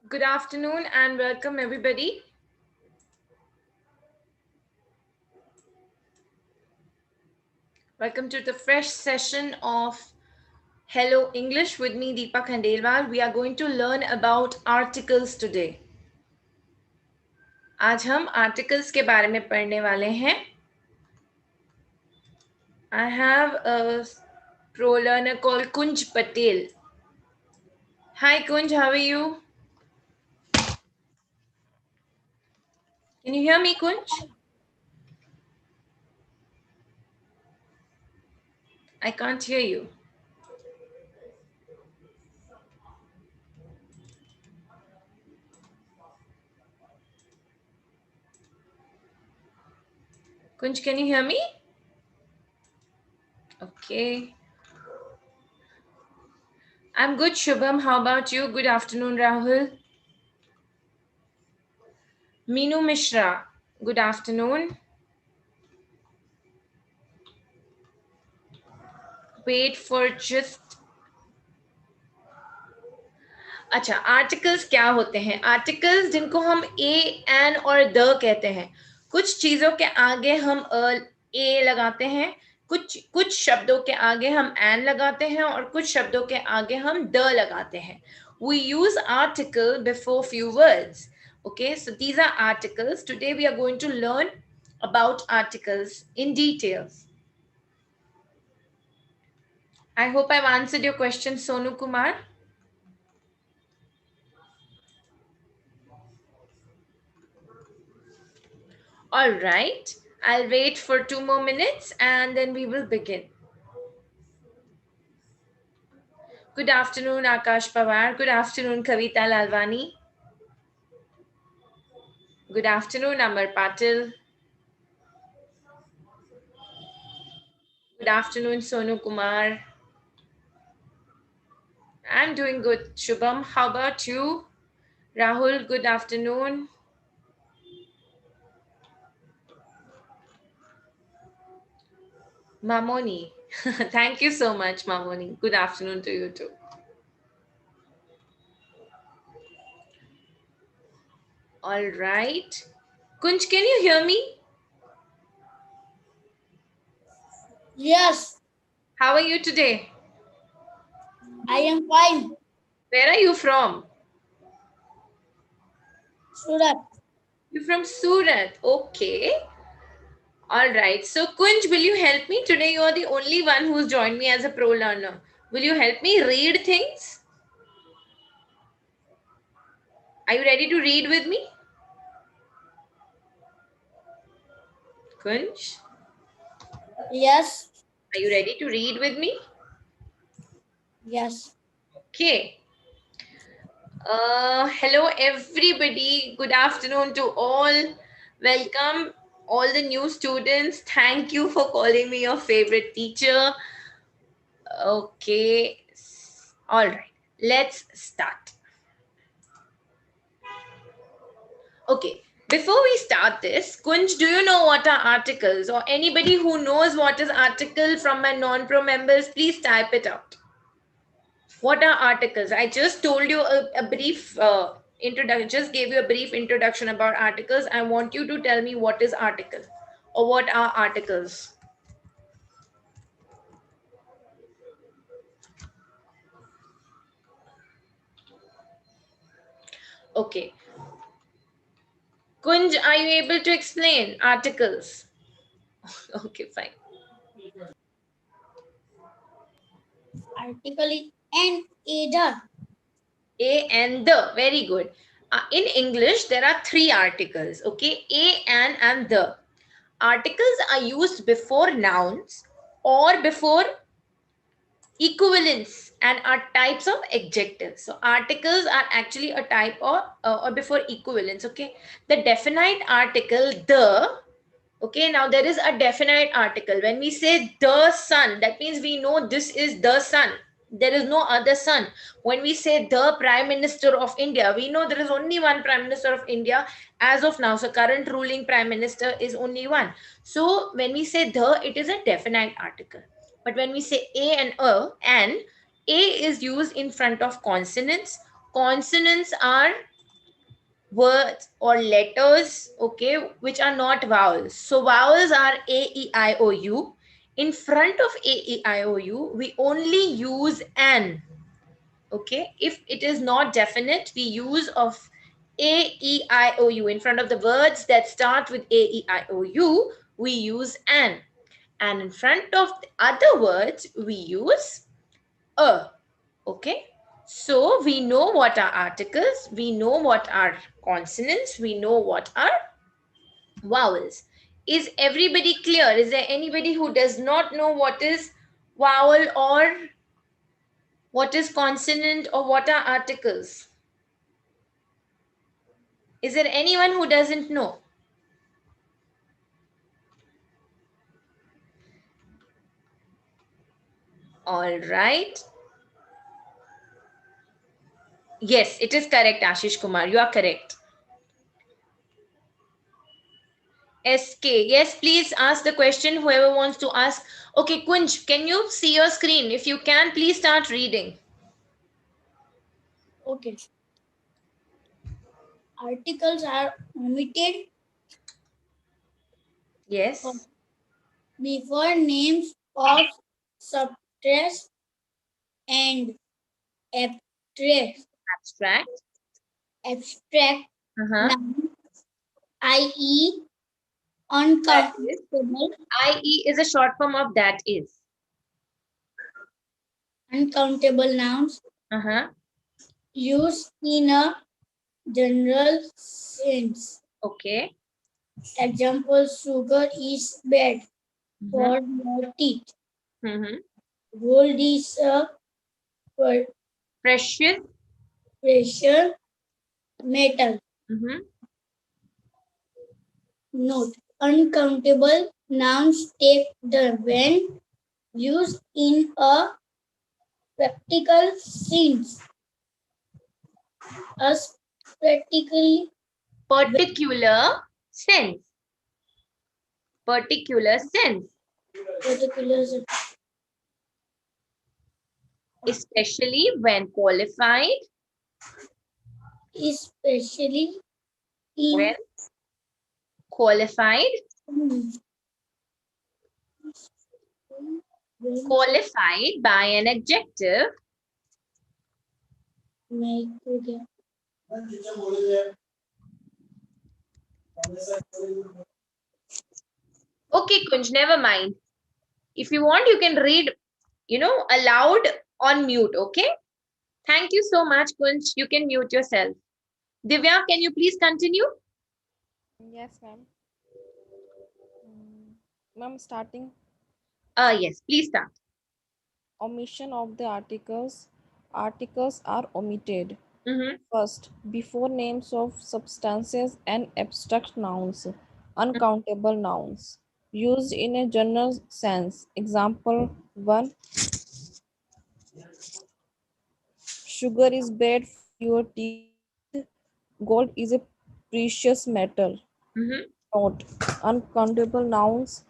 Good afternoon and welcome everybody. Welcome to the fresh session of Hello English with me Deepa Khandelwal. We are going to learn about articles today. आज हम articles के बारे में पढ़ने वाले हैं. I have a pro learner called Kunj Patel. Hi Kunj, how are you? Can you hear me, Kunj? I can't hear you. Kunj, can you hear me? Okay. I'm good, Shubham. How about you? Good afternoon, Rahul. Meenu Mishra, good afternoon. Wait for just अच्छा articles क्या होते हैं articles जिनको हम A N और the कहते हैं कुछ चीजों के आगे हम ए लगाते हैं कुछ शब्दों के आगे हम एन लगाते हैं और कुछ शब्दों के आगे हम द लगाते हैं we use article before few words okay so these are articles today we are going to learn about articles in details I hope I've answered your question Sonu Kumar. All right, I'll wait for 2 more minutes and then we will begin. Good afternoon, Akash Pawar. Good afternoon, Kavita Lalwani. Good afternoon, Amar Patil. Good afternoon, Sonu Kumar. I'm doing good, Shubham. How about you? Rahul, good afternoon. Mamoni. Thank you so much, Mamoni. Good afternoon to you too. All right. Kunj, can you hear me? Yes. How are you today? I am fine. Where are you from? Surat. You're from Surat. Okay. All right. So, Kunj, will you help me? Today, you are the only one who's joined me as a pro learner. Will you help me read things? Are you ready to read with me? Kunj, Yes. are you ready to read with me? Yes. Okay. Hello, everybody. Good afternoon to all. Welcome, all the new students. Thank you for calling me your favorite teacher. Okay. All right. Let's start. Okay, before we start this, Kunj, do you know what are articles? Or anybody who knows what is article from my non-pro members, please type it out. What are articles? I just told you a brief introduction, just gave you a brief introduction about articles. I want you to tell me what is article or what are articles. Okay. Kunj, are you able to explain articles? Okay, fine. Article is and either. A and the. Very good. In English, there are three articles. Okay, a and the. Articles are used before nouns or before equivalents and are types of adjectives. So articles are actually a type or before equivalents. Okay, the definite article the. Okay, now there is a definite article. When we say the sun, that means we know this is the sun. There is no other sun. When we say the Prime Minister of India, we know there is only one Prime Minister of India as of now. So current ruling Prime Minister is only one. So when we say the, it is a definite article. But when we say a and a is used in front of consonants. Consonants are words or letters, okay, which are not vowels. So vowels are A, E, I, O, U. In front of A, E, I, O, U, we only use an. Okay, if it is not definite, we use of A, E, I, O, U. In front of the words that start with A, E, I, O, U, we use an. And in front of the other words, we use a. Okay, so we know what are articles, we know what are consonants, we know what are vowels. Is everybody clear? Is there anybody who does not know what is vowel or what is consonant or what are articles? Is there anyone who doesn't know? All right. Yes, it is correct, Ashish Kumar. You are correct. SK. Yes, please ask the question, whoever wants to ask. Okay, Kunj, can you see your screen? If you can, please start reading. Okay. Articles are omitted Yes. before names of subjects and abstract, Abstract. abstract Uh-huh. nouns, i.e., That is. uncountable, IE is a short form of that is. uncountable nouns Uh-huh. used in a general sense. Okay. Example: sugar is bad Mm-hmm. for your teeth. Mm-hmm. Gold is a Precious. precious metal. Mm-hmm. Note: uncountable nouns take the when used in a practical sense. As practically Particular sense. Particular sense. particular, Especially when qualified. especially in When qualified. Qualified by an adjective. Okay, Kunj, never mind. If you want, you can read, aloud on mute. Okay. Thank you so much, Kunj. You can mute yourself. Divya, can you please continue? Yes, ma'am. Mm, Ma'am, starting Yes, please start. omission of the articles. Articles are omitted. Mm-hmm. First, before names of substances and abstract nouns, uncountable nouns, used in a general sense. Example 1: sugar is bad for your teeth. Gold is a precious metal. Mm-hmm. Note: uncountable nouns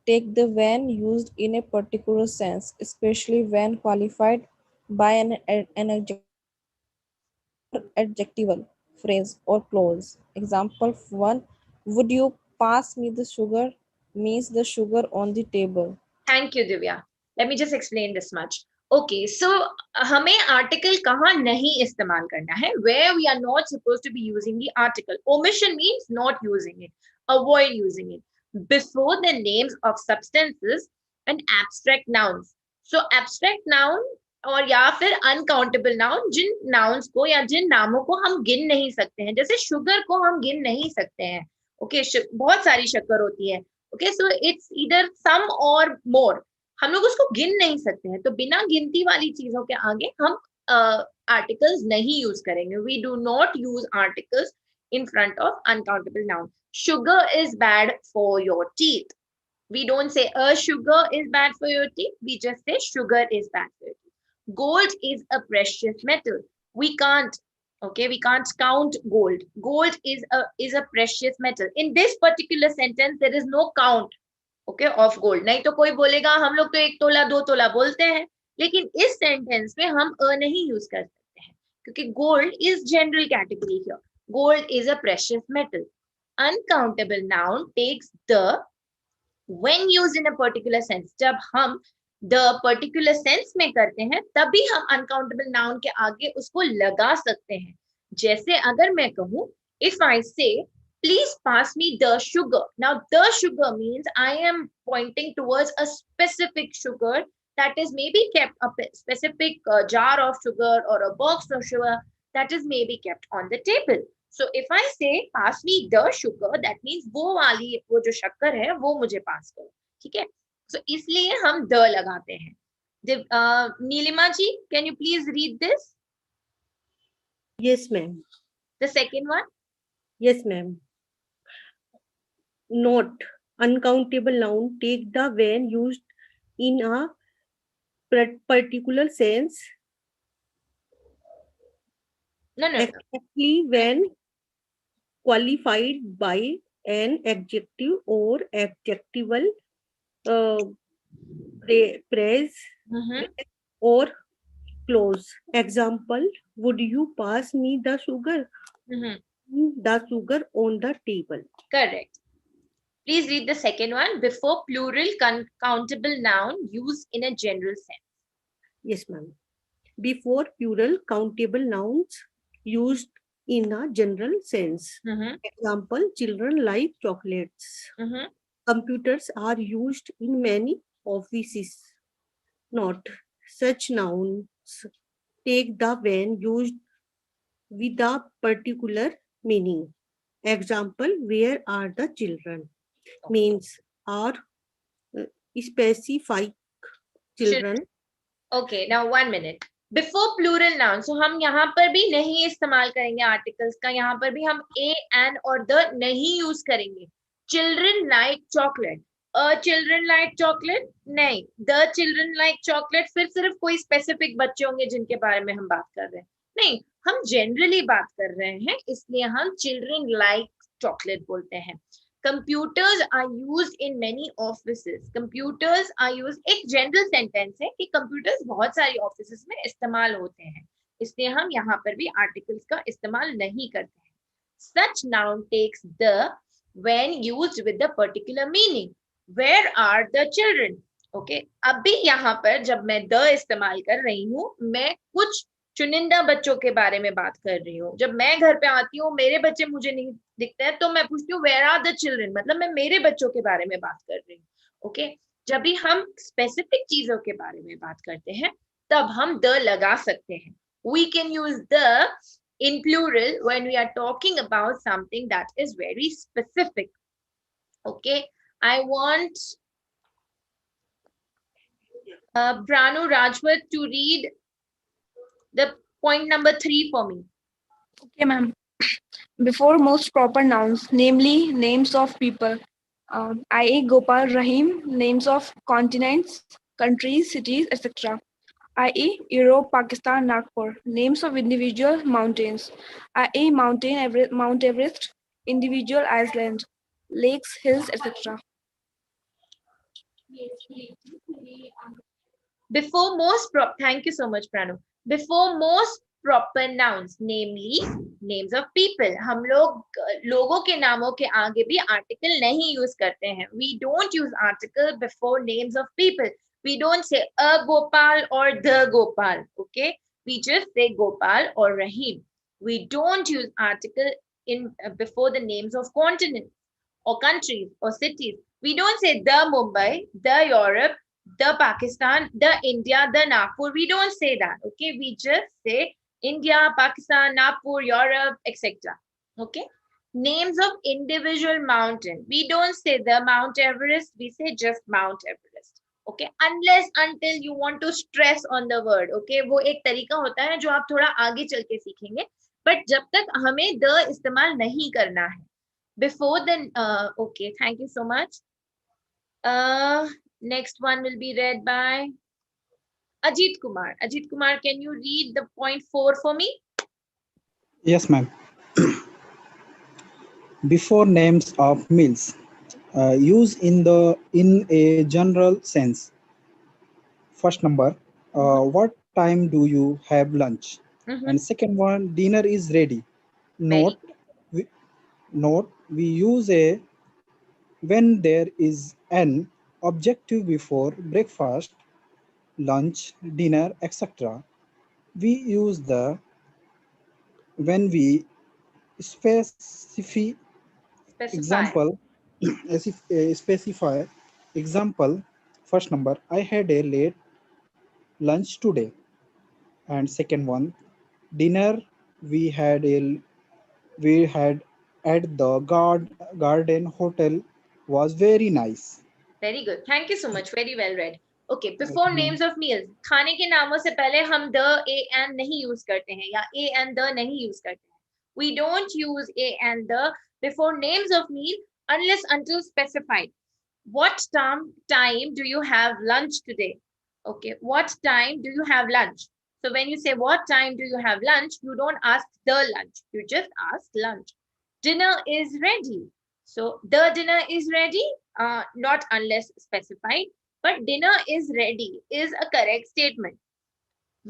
take the when used in a particular sense, especially when qualified by an adjective, adjectival phrase or clause. Example 1: would you pass me the sugar? Means the sugar on the table. Thank you, Divya. Let me just explain this much. Okay, so हमें article कहाँ नहीं इस्तेमाल करना है? Where we are not supposed to be using the article. Omission means not using it, avoid using it before the names of substances and abstract nouns. So abstract noun और या फिर uncountable noun, जिन nouns को या जिन नामों को हम गिन नहीं सकते हैं, जैसे शुगर को हम गिन नहीं सकते हैं. ओके, बहुत सारी शक्कर होती है. ओके, सो इट्स इधर सम और मोर, हम लोग उसको गिन नहीं सकते हैं, तो बिना गिनती वाली चीजों के आगे हम आर्टिकल्स नहीं यूज करेंगे. We do not use articles in front of uncountable noun. Sugar is bad for your teeth. We don't say a sugar is bad for your teeth. We just say sugar is bad for your teeth. Gold is a precious metal. We can't, okay, we can't count gold. Gold is a precious metal. In this particular sentence, there is no count, okay, of gold. नहीं तो कोई बोलेगा हम लोग तो 1 तोला 2 तोला बोलते हैं, लेकिन इस सेंटेंस में हम अ नहीं यूज कर सकते हैं क्योंकि gold is general category here. Gold is a precious metal. Uncountable noun takes the when used in a particular sense. जब हम the particular sense में करते हैं तभी हम uncountable noun के आगे उसको लगा सकते हैं. जैसे अगर मैं कहूँ, if I say please pass me the sugar. Now the sugar means I am pointing towards a specific sugar that is maybe kept, a specific jar of sugar or a box of sugar that is maybe kept on the table. So if I say pass me the sugar, that means वो जो शक्कर है वो मुझे पास करो. ठीक है. So इसलिए हम द लगाते हैं. नीलिमा जी, can you please read this? Yes, ma'am. The second one. Yes, ma'am. Note: uncountable noun take the when used in a particular sense. No. Exactly when qualified by an adjective or adjectival praise or clause. Example: would you pass me the sugar? The sugar on the table. Correct. Please read the second one. Before plural countable noun used in a general sense. Yes, ma'am. Before plural countable nouns used in a general sense. Example: children like chocolates. Computers are used in many offices. Not such nouns take the when used with a particular meaning. Example: where are the children? Means are specific children. Okay, now 1 minute. Before plural noun, so हम यहाँ पर भी नहीं इस्तेमाल करेंगे articles का. यहाँ पर भी हम a, an और the नहीं use करेंगे. Children like chocolate. Children like chocolate? नहीं. The children like chocolate फिर सिर्फ कोई specific बच्चे होंगे जिनके बारे में हम बात कर रहे हैं. नहीं, हम generally बात कर रहे हैं, इसलिए हम children like chocolate बोलते हैं. Computers are used in many offices. Computers are used, एक general sentence है कि computers बहुत सारी offices में इस्तेमाल होते हैं, इसलिए हम यहाँ पर भी articles का इस्तेमाल नहीं करते हैं. Such noun takes the when used with the particular meaning. Where are the children? Okay, अभी यहाँ पर जब मैं the इस्तेमाल कर रही हूँ, मैं कुछ चुनिंदा बच्चों के बारे में बात कर रही हूँ. जब मैं घर पे आती हूँ, मेरे बच्चे मुझे नहीं दिखते हैं, तो मैं पूछती हूँ वेयर आर द चिल्ड्रन, मतलब मैं मेरे बच्चों के बारे में बात कर रही हूँ. ओके, जब भी हम स्पेसिफिक चीजों के बारे में बात करते हैं तब हम द लगा सकते हैं. We can use the in plural when we are talking about something that is very specific. Okay, I want Pranu Rajwat to read the point number 3 for me. Okay, ma'am. Before most proper nouns, namely names of people, i.e. Gopal, Rahim, names of continents, countries, cities, etc. i.e. Europe, Pakistan, Nagpur, names of individual mountains, i.e. Mount Everest, individual Iceland, lakes, hills, etc. Before most thank you so much, Pranu. Before most proper nouns, namely names of people, हम लोग लोगों के नामों के आगे भी article नहीं use करते हैं. We don't use article before names of people. We don't say a Gopal or the Gopal. Okay, we just say Gopal or Rahim. We don't use article in before the names of continents or countries or cities. We don't say the Mumbai, the Europe, the Pakistan, the India, the Nagpur. We don't say that. Okay, we just say India, Pakistan, Nagpur, Europe, etc. Okay, names of individual mountain. We don't say the Mount Everest. We say just Mount Everest. Okay, unless until you want to stress on the word. Okay, वो एक तरीका होता है जो आप थोड़ा आगे चल के सीखेंगे. But जब तक हमें the इस्तेमाल नहीं करना है. Before the okay, thank you so much. Next one will be read by Ajit Kumar. Ajit Kumar, can you read the point 4 for me? Yes, ma'am. Before names of meals, use in a general sense. First number, what time do you have lunch? And second one, dinner is ready. Note, Note, we use a when there is an objective before breakfast, lunch, dinner, etc. We use the when we specify Specify. example as if specify example. First number, I had a late lunch today. And second one, dinner we had a we had at the garden hotel was very nice. Very good, thank you so much, very well read. Okay, before Okay, ma'am. Names of meals, खाने के नामों से पहले हम the, a and नहीं use करते हैं, या ए एंड द नहीं यूज करते हैं. We don't use a and the before names of meal unless until specified. What time do you have lunch today? Okay, what time do you have lunch? So when you say what time do you have lunch, you don't ask the lunch, you just ask lunch. Dinner is ready. So the dinner is ready, not unless specified, but dinner is ready is a correct statement.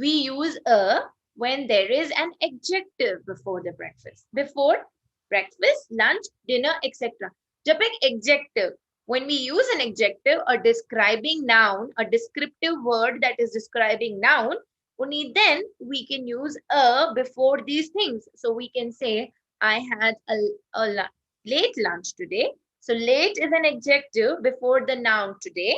We use a when there is an adjective before the breakfast. Before breakfast, lunch, dinner, etc. जब एक adjective, when we use an adjective, a describing noun, a descriptive word that is describing noun, only then we can use a before these things. So we can say, I had a late lunch today. So late is an adjective before the noun today.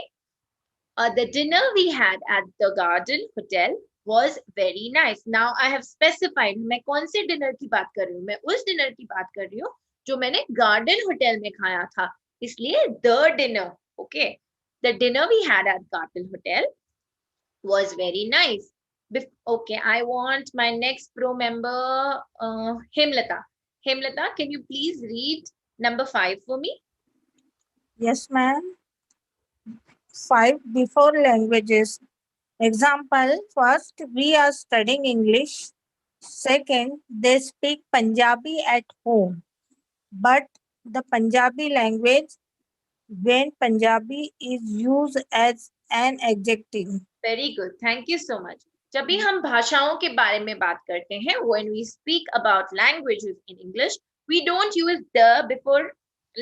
The dinner we had at the Garden Hotel was very nice. Now I have specified मैं कौन से dinner की बात कर रही हूँ. मैं उस dinner की बात कर रही हूँ जो मैंने Garden Hotel में खाया था. इसलिए the dinner, okay. The dinner we had at Garden Hotel was very nice. Okay, I want my next pro member, Hemlata. Hemlata, can you please read number 5 for me? Yes, ma'am. 5 before languages. Example, first, we are studying English. Second, they speak Punjabi at home. But the Punjabi language, when Punjabi is used as an adjective. Very good, thank you so much. जब भी हम भाषाओं के बारे में बात करते हैं, when we speak about languages in English, we don't use the before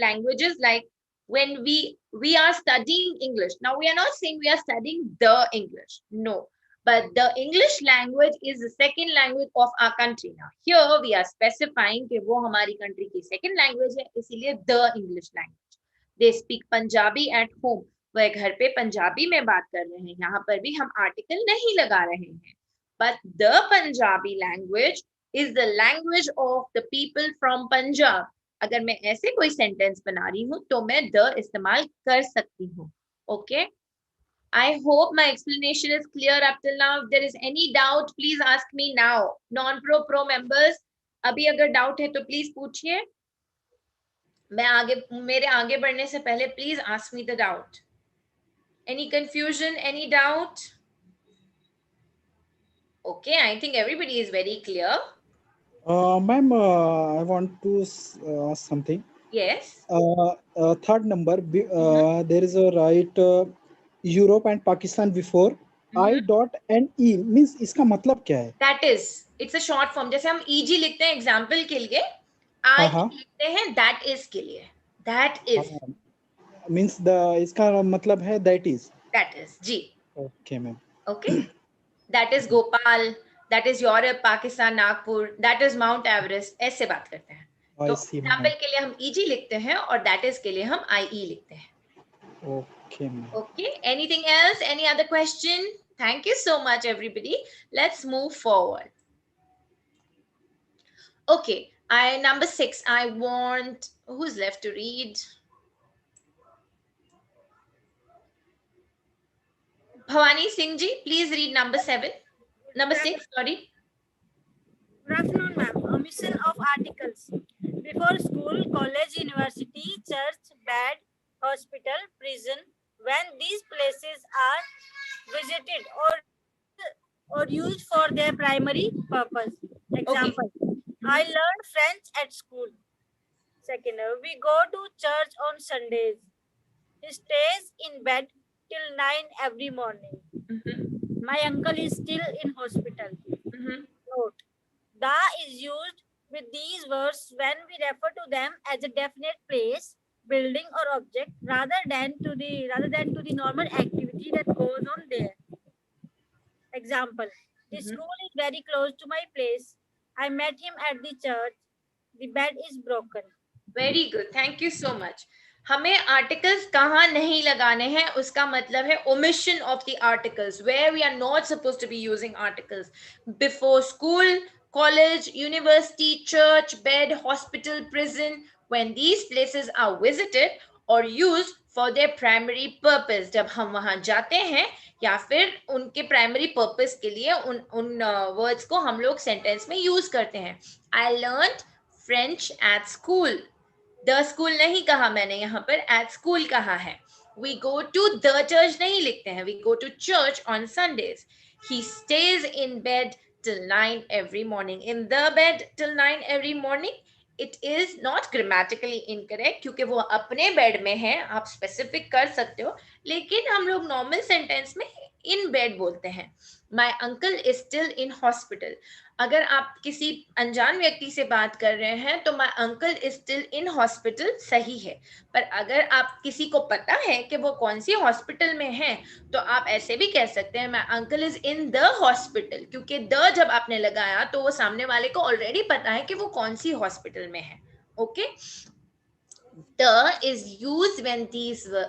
languages. Like when we are studying English. Now we are not saying we are studying the English, no, but the English language is the second language of our country. Now here we are specifying कि वो हमारी country की second language है, इसीलिए the English language. They speak Punjabi at home. वह घर पे पंजाबी में बात कर रहे हैं. यहाँ पर भी हम आर्टिकल नहीं लगा रहे हैं. But the Punjabi language is the language of the people from Punjab. अगर मैं ऐसे कोई सेंटेंस बना रही हूँ तो मैं the इस्तेमाल कर सकती हूँ. Okay? I hope my explanation is clear up till now. If there is any doubt, please ask me now. Non-pro members, अभी अगर doubt है तो please पूछिए. मैं आगे मेरे आगे बढ़ने से पहले please ask me the doubt. Any confusion, any doubt? Okay, I think everybody is very clear. Ma'am, I want to ask something. Yes. Third number, there is a right Europe and Pakistan before. I dot and E means इसका मतलब क्या है? That is, it's a short form. जैसे हम EG लिखते हैं example के लिए, I लिखते हैं that is के लिए. That is. Means the इसका मतलब है that is. That is, ji. Okay, ma'am. Okay. That is Gopal. That is Europe, Pakistan, Nagpur. That is Mount Everest. ऐसे बात करते हैं. तो example के लिए हम EG लिखते हैं और that is के लिए हम IE लिखते हैं. Okay, ma'am. Okay. Anything else? Any other question? Thank you so much, everybody. Let's move forward. Okay. Number 6. I want, who's left to read? Bhavani Singh ji, please read number 7. Number 6, sorry. Good afternoon, ma'am. Omission of articles. Before school, college, university, church, bed, hospital, prison, when these places are visited or used for their primary purpose. Example, I learned French at school. Second, we go to church on Sundays. He stays in bed till 9 every morning. My uncle is still in hospital. Note, the is used with these words when we refer to them as a definite place, building or object rather than to the normal activity that goes on there. Example: the Mhm. school is very close to my place. I met him at the church. The bed is broken. Very good, thank you so much. हमें articles कहाँ नहीं लगाने हैं उसका मतलब है omission of the articles, where we are not suppose to be using articles. Before school, college, university, church, bed, hospital, prison, when these places are visited or used for their primary purpose, जब हम वहां जाते हैं या फिर उनके primary purpose के लिए उन वर्ड्स को हम लोग सेंटेंस में यूज करते हैं. I learn French at school. The school नहीं कहा मैंने, यहाँ पर एट स्कूल कहा है. We go to the church नहीं लिखते हैं, we go to church on Sundays. He stays in bed till 9 every morning. In the bed till 9 every morning, it is not grammatically incorrect क्योंकि वो अपने bed में है. आप स्पेसिफिक कर सकते हो, लेकिन हम लोग नॉर्मल सेंटेंस में इन बेड बोलते हैं. My uncle is still in hospital. अगर आप किसी अनजान व्यक्ति से बात कर रहे हैं तो my uncle is still in hospital सही है. पर अगर आप किसी को पता है कि वो कौन सी हॉस्पिटल में है तो आप ऐसे भी कह सकते हैं my uncle is in the hospital, क्योंकि द जब आपने लगाया तो वो सामने वाले को ऑलरेडी पता है कि वो कौन सी हॉस्पिटल में है. Okay. The is used when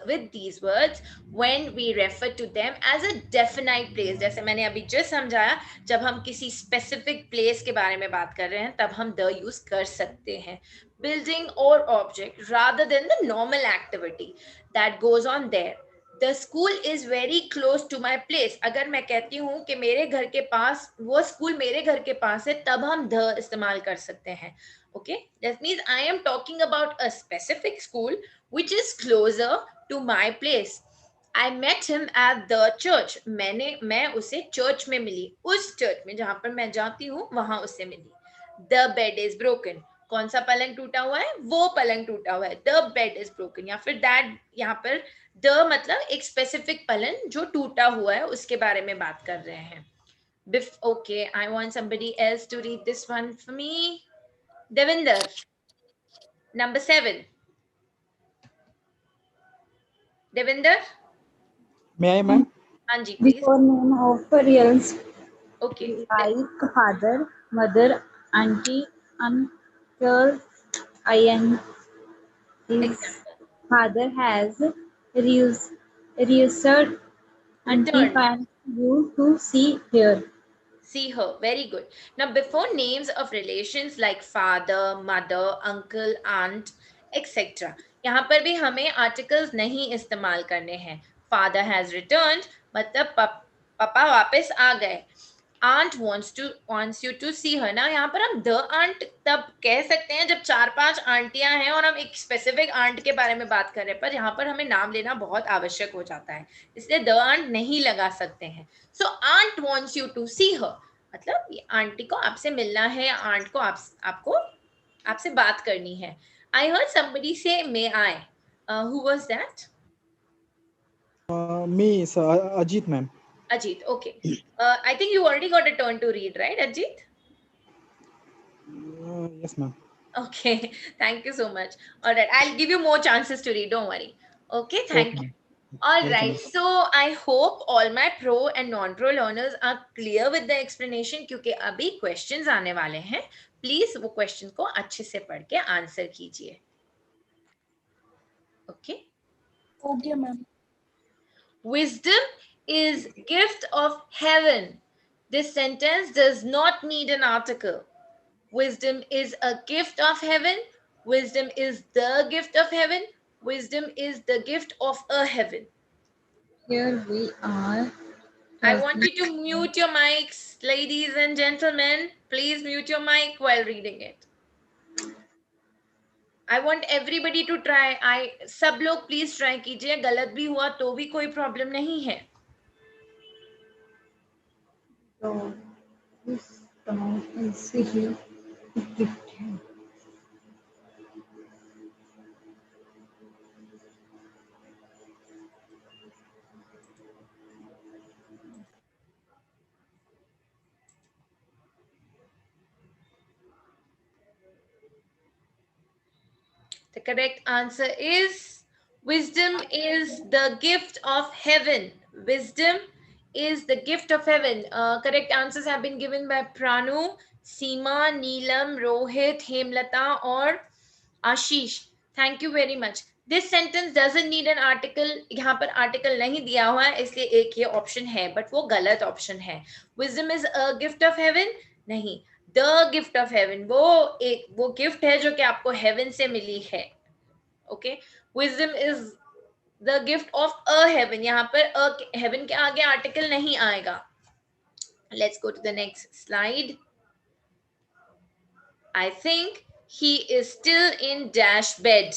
with these words when we refer to them as a definite place. जैसे मैंने अभी just समझाया, जब हम किसी specific place के बारे में बात कर रहे हैं तब हम the use कर सकते हैं. Building or object rather than the normal activity that goes on there. The school is very close to my place. अगर मैं कहती हूँ कि मेरे घर के पास, वो स्कूल मेरे घर के पास है, तब हम the इस्तेमाल कर सकते हैं. Okay, that means I am talking about a specific school which is closer to my place. I met him at the church. मैं उसे चर्च में मिली, उस चर्च में जहां पर मैं जाती हूँ वहां उससे मिली. The bed is broken. कौन सा पलंग टूटा हुआ है? वो पलंग टूटा हुआ है. The bed is broken. या फिर that, यहाँ पर the मतलब एक specific पलंग जो टूटा हुआ है उसके बारे में बात कर रहे हैं. Okay, I want somebody else to read this one for me. Devinder, number 7. Devinder? May I, ma'am? Anji, please. Before name of reals Okay. like father, mother, auntie, uncle, aunt. His Example. father has researched auntie Returned. wants you to see here. See her. Very good. Now, before names of relations like father, mother, uncle, aunt, etc. यहाँ पर भी हमें articles नहीं इस्तेमाल करने हैं. Father has returned मतलब पापा वापस आ गए. Aunt wants you to see her. ना यहाँ पर हम the aunt तब कह सकते हैं जब 4-5 आंटियां हैं और हम एक स्पेसिफिक आंट के बारे में बात कर रहे हैं, पर यहाँ पर हमें नाम लेना बहुत आवश्यक हो जाता है, इसलिए the aunt नहीं लगा सकते हैं. So aunt wants you to see her मतलब ये आंटी को आपसे मिलना है, आंट को आपको आपसे बात करनी है. I heard somebody say may I. Who was that? Me, sir, Ajit, ma'am. Ajit. Okay. I think you already got a turn to read, right, Ajit? Yes, ma'am. Okay. Thank you so much. All right. I'll give you more chances to read. Don't worry. Okay. Okay, Thank you. ma'am. All Thank you, right. ma'am. So I hope all my pro and non-pro learners are clear with the explanation क्योंकि अभी questions आने वाले हैं. Please वो question को अच्छे से पढ़ के answer कीजिए. Okay. Okay, ma'am. Wisdom is gift of heaven. This sentence does not need an article. Wisdom is a gift of heaven. Wisdom is the gift of heaven. Wisdom is the gift of a heaven. Here we are. I want you to mute your mics, ladies and gentlemen. Please mute your mic while reading it. I want everybody to try. सब लोग please try कीजिए. गलत भी हुआ तो भी कोई problem नहीं है. So this town is here. The correct answer is wisdom is the gift of heaven. Wisdom is the gift of heaven. Correct answers have been given by Pranu, Seema, Neelam, Rohit, Hemlata, or Ashish. Thank you very much. This sentence doesn't need an article. यहाँ पर article नहीं दिया हुआ है, इसलिए एक ये option है, but वो गलत option है. Wisdom is a gift of heaven? नहीं. The gift of heaven, वो gift है जो कि आपको heaven से मिली है. Okay? Wisdom is the gift of a heaven. यहाँ पर a heaven के आगे article नहीं आएगा. Let's go to the next slide. I think he is still in dash bed.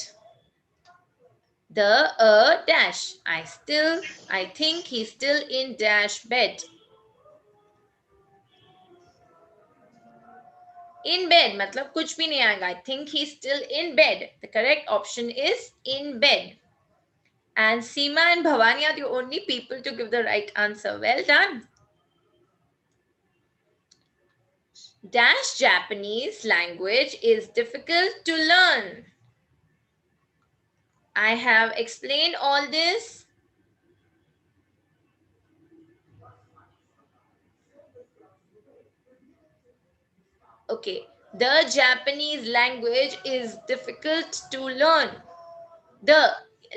The dash. I think he's still in dash bed. In bed मतलब कुछ भी नहीं आएगा. I think he's still in bed. The correct option is in bed. And Seema and Bhavani are the only people to give the right answer. Well done. Dash Japanese language is difficult to learn. I have explained all this. Okay, the Japanese language is difficult to learn. The,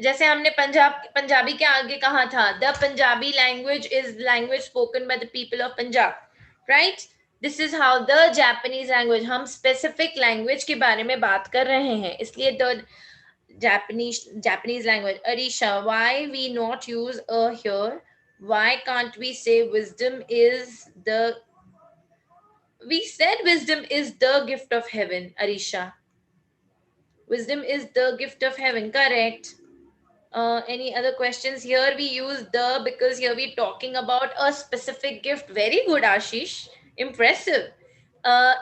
जैसे हमने पंजाबी के आगे कहा था, the Punjabi language is language spoken by the people of Punjab, right? This is how the Japanese language, हम specific language के बारे में बात कर रहे हैं, इसलिए the Japanese language. Arisha, why we not use a here? Why can't we say wisdom is the... We said wisdom is the gift of heaven, Arisha. Wisdom is the gift of heaven, correct. Any other questions? Here we use the because here we're talking about a specific gift. Very good, Ashish. Impressive.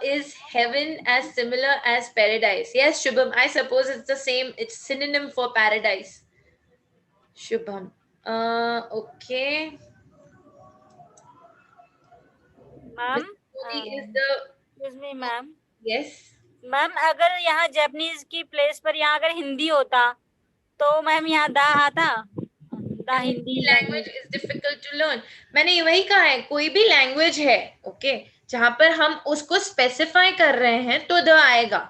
Is heaven as similar as paradise? Yes, Shubham. I suppose it's the same. It's synonym for paradise. Shubham. Okay. Ma'am Is the... excuse me ma'am. Yes. Ma'am अगर यहाँ Japanese की place पर यहाँ अगर हिंदी होता तो ma'am यहाँ दा आता. The Hindi language is difficult to learn. मैंने वही कहा है, कोई भी लैंग्वेज है ओके जहां पर हम उसको स्पेसिफाई कर रहे हैं तो द आएगा.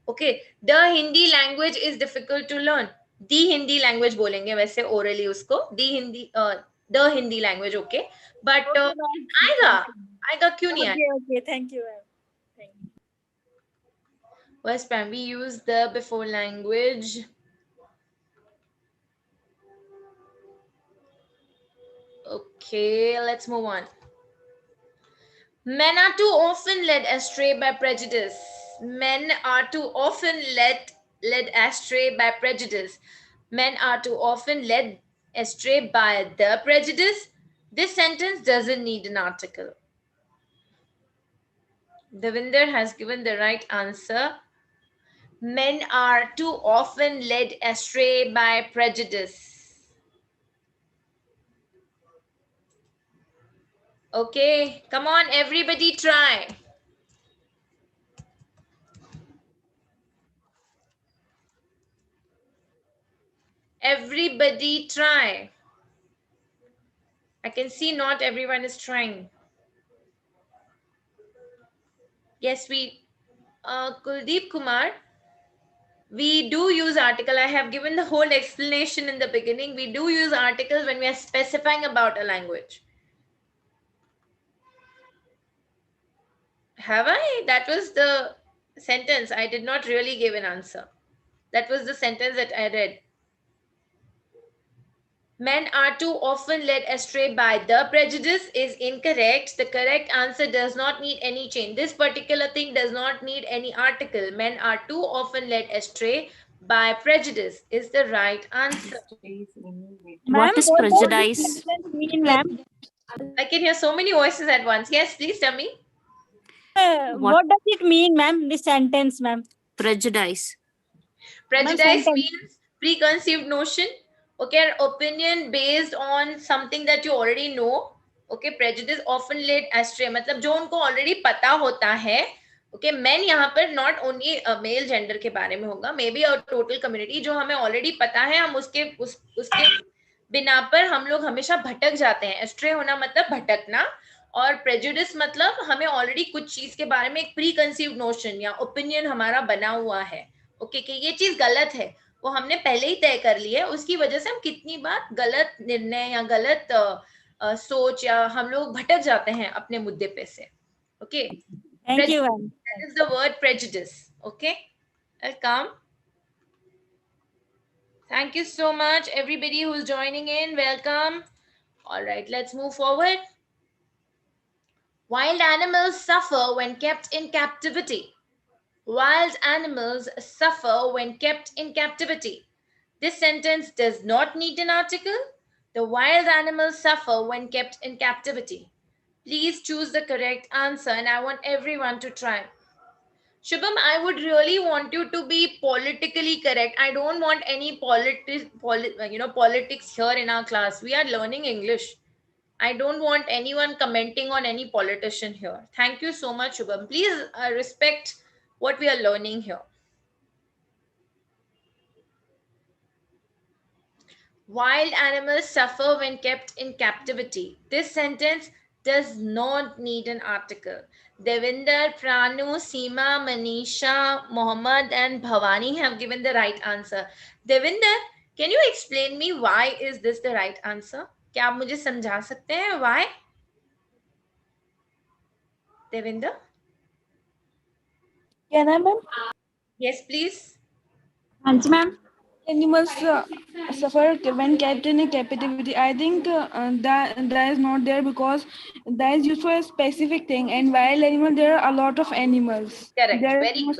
Okay, the Hindi language is difficult to learn. The Hindi language बोलेंगे वैसे ओरली उसको, the Hindi, the Hindi language. Okay, but आएगा आएगा क्यों नहीं आएगा. Okay thank you ma'am. West Pam, we use the before language. Okay, let's move on. Men are too often led astray by prejudice. Men are too often led astray by prejudice. Men are too often led astray by the prejudice. This sentence doesn't need an article. Devinder has given the right answer. Men are too often led astray by prejudice. Okay, come on, everybody try. Everybody try. I can see not everyone is trying. Yes, Kuldeep Kumar, we do use article. I have given the whole explanation in the beginning. We do use articles when we are specifying about a language. Have I? That was the sentence. I did not really give an answer. That was the sentence that I read. Men are too often led astray by the prejudice is incorrect. The correct answer does not need any change. This particular thing does not need any article. Men are too often led astray by prejudice is the right answer. What is prejudice? I can hear so many voices at once. Yes, please tell me. What does it mean, ma'am? This sentence, ma'am. Prejudice. Prejudice means preconceived notion. Okay, an opinion based on something that you already know. Okay, prejudice often led astray. मतलब जो उनको already पता होता है. Okay man यहाँ पर not only male gender के बारे में होगा, may be a total community जो हमें ऑलरेडी पता है, हम उसके बिना पर हम लोग हमेशा भटक जाते हैं. एस्ट्रे होना मतलब भटकना, और प्रेजुडिस मतलब हमें ऑलरेडी कुछ चीज के बारे में एक प्री कंसीव्ड नोशन या ओपिनियन हमारा बना हुआ है. ओके कि ये चीज गलत है, वो हमने पहले ही तय कर लिया है, उसकी वजह से हम कितनी बार गलत निर्णय या गलत सोच या हम लोग भटक जाते हैं अपने मुद्दे पे से. Okay thank you ma'am. that is the word prejudice. Okay, welcome. Thank you so much everybody who's joining in. Welcome. All right, let's move forward. Wild animals suffer when kept in captivity. Wild animals suffer when kept in captivity. This sentence does not need an article. The wild animals suffer when kept in captivity. Please choose the correct answer, and I want everyone to try. Shubham, I would really want you to be politically correct. I don't want any politics here in our class. We are learning English. I don't want anyone commenting on any politician here. Thank you so much, Shubham. Please respect what we are learning here. Wild animals suffer when kept in captivity. This sentence does not need an article. Devinder, Pranu, Seema, Manisha, Mohammed, and Bhavani have given the right answer. Devinder, can you explain me why is this the right answer? क्या आप मुझे समझा सकते हैं why? Devinder? Can I, ma'am? Yes, please. हाँ जी ma'am. Animals suffer when kept in a captivity. I think that is not there because that is used for a specific thing. And wild animal, there are a lot of animals. Correct. There is Very no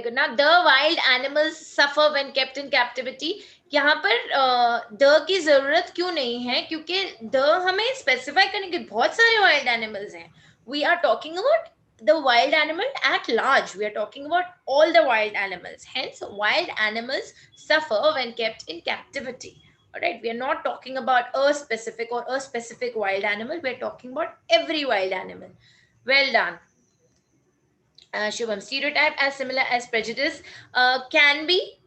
good. Now the wild animals suffer when kept in captivity. यहाँ पर the key जरूरत क्यों नहीं है, क्योंकि the हमें specify करने के बहुत सारे वाइल्ड एनिमल्स हैं. We are talking about the wild animal at large. We are talking about all the wild animals. Hence, wild animals suffer when kept in captivity. All right, we are not talking about a specific wild animal. We are talking about every wild animal. Well done. Shubham, stereotype as similar as prejudice can be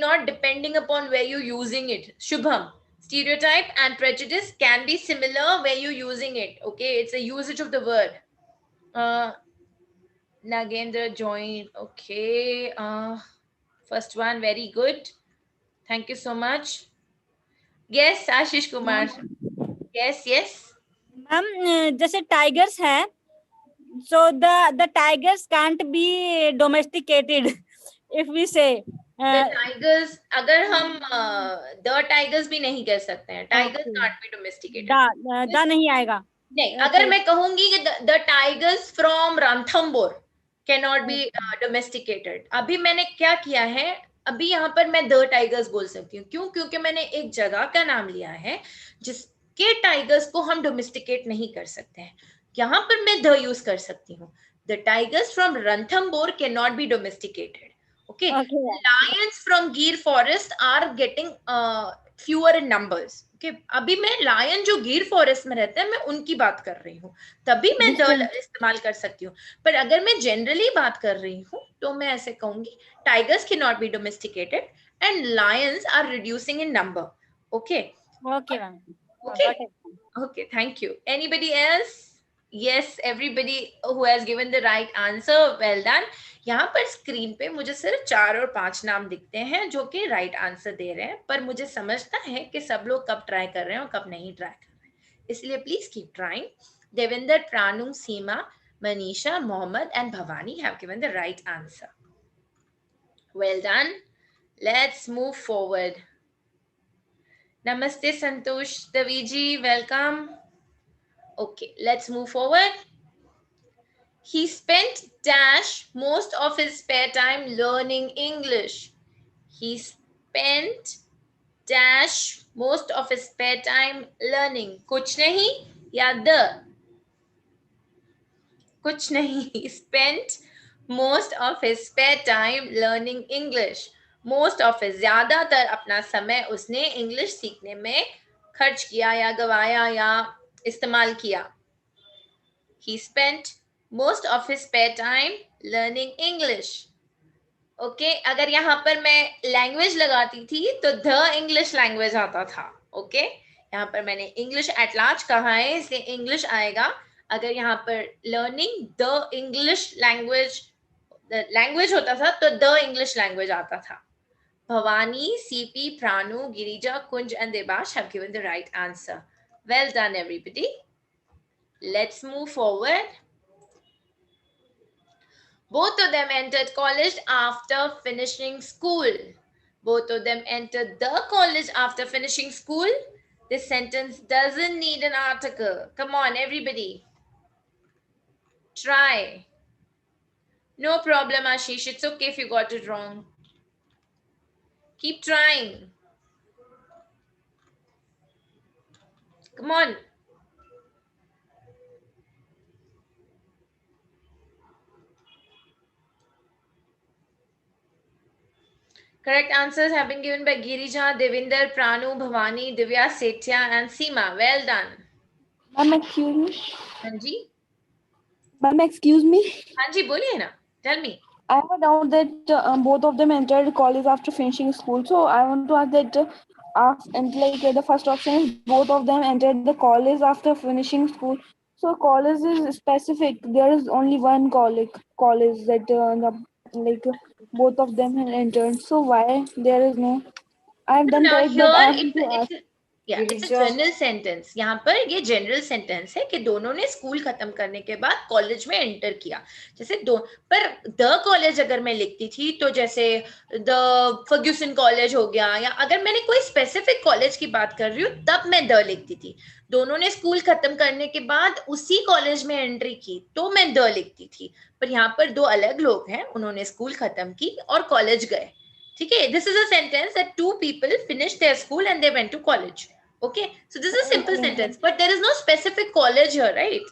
not depending upon where you're using it. Shubham, stereotype and prejudice can be similar where you're using it. Okay, it's a usage of the word. Nagendra joined. Okay, first one, very good. Thank you so much. Yes, Ashish Kumar. Yes, yes. Ma'am जैसे tigers हैं, so the tigers can't be domesticated if we say The tigers, अगर हम the tigers भी नहीं कह सकते हैं. Tigers can't be domesticated. दा नहीं आएगा. नहीं, अगर मैं कहूंगी कि the tigers from Ranthambore cannot be domesticated. अभी मैंने क्या किया है, अभी यहाँ पर मैं the tigers बोल सकती हूँ. क्यों? क्योंकि मैंने एक जगह का नाम लिया है जिसके टाइगर्स को हम डोमेस्टिकेट नहीं कर सकते हैं. यहाँ पर मैं the यूज कर सकती हूँ. The tigers from Ranthambore cannot be domesticated. Okay. Lions from Gir forest are getting fewer in numbers. Okay. अभी मैं लायन जो गिर फॉरेस्ट में रहते हैं मैं उनकी बात कर रही हूँ, तभी मैं द इस्तेमाल कर सकती हूँ. पर अगर मैं जनरली बात कर रही हूँ तो मैं ऐसे कहूंगी tigers can not be domesticated and lions are reducing in number. Okay okay ma'am. Okay, thank you. Anybody else? Yes, everybody who has given the right answer. Well done. यहाँ पर स्क्रीन पे मुझे सिर्फ 4 और 5 नाम दिखते हैं जो कि राइट आंसर दे रहे हैं, पर मुझे समझता है कि सब लोग कब ट्राई कर रहे हैं और कब नहीं ट्राई कर रहे हैं, इसलिए please keep trying. Devendra, Pranu, Seema, Manisha, Mohammed and Bhavani have given the right answer. Well done. Let's move forward. Namaste Santosh Daviji, welcome. Okay, let's move forward. He spent dash most of his spare time learning English. He spent dash most of his spare time learning. कुछ नहीं या the? कुछ नहीं. He spent most of his spare time learning English. Most of his, ज्यादातर अपना समय उसने English सीखने में खर्च किया या गवाया या इस्तेमाल किया. He spent most of his spare time learning English. Okay अगर यहाँ पर मैं लैंग्वेज लगाती थी तो द इंग्लिश लैंग्वेज आता था. ओके यहाँ पर मैंने इंग्लिश एट लार्ज कहा है इसलिए इंग्लिश आएगा. अगर यहाँ पर लर्निंग द इंग्लिश लैंग्वेज होता था तो द इंग्लिश लैंग्वेज आता था. Bhavani, CP, Pranu, Girija, Kunj and Debash have given the right answer. Well done everybody. Let's move forward. Both of them entered college after finishing school. Both of them entered the college after finishing school. This sentence doesn't need an article. Come on, everybody. Try. No problem, Ashish. It's okay if you got it wrong. Keep trying. Come on. Correct answers have been given by Girija, Devinder, Pranu, Bhavani, Divya, Setya and Seema. Well done. Ma'am, excuse me. Hanji? Ma'am, excuse me. Hanji, boliye na. Tell me. I have a doubt that both of them entered college after finishing school. So I want to ask that, and like the first option is both of them entered the college after finishing school. So college is specific. There is only one college that like both of them have entered. So why there is no? I have No, done now correct, but I here want to ask. it's a general sentence. यहाँ पर ये general sentence है कि दोनों ने school खत्म करने के बाद कॉलेज में एंटर किया. जैसे दो पर द कॉलेज अगर मैं लिखती थी तो जैसे द फर्ग्यूसन कॉलेज हो गया या अगर मैंने कोई स्पेसिफिक कॉलेज की बात कर रही हूँ तब मैं द लिखती थी. दोनों ने स्कूल खत्म करने के बाद उसी कॉलेज में एंट्री की तो मैं द लिखती थी. पर यहाँ पर दो अलग लोग हैं, उन्होंने स्कूल खत्म की और कॉलेज गए. ठीक है, this is a sentence that two people finished their school and they went to college. Okay, so this is a simple sentence, but there is no specific college here, right?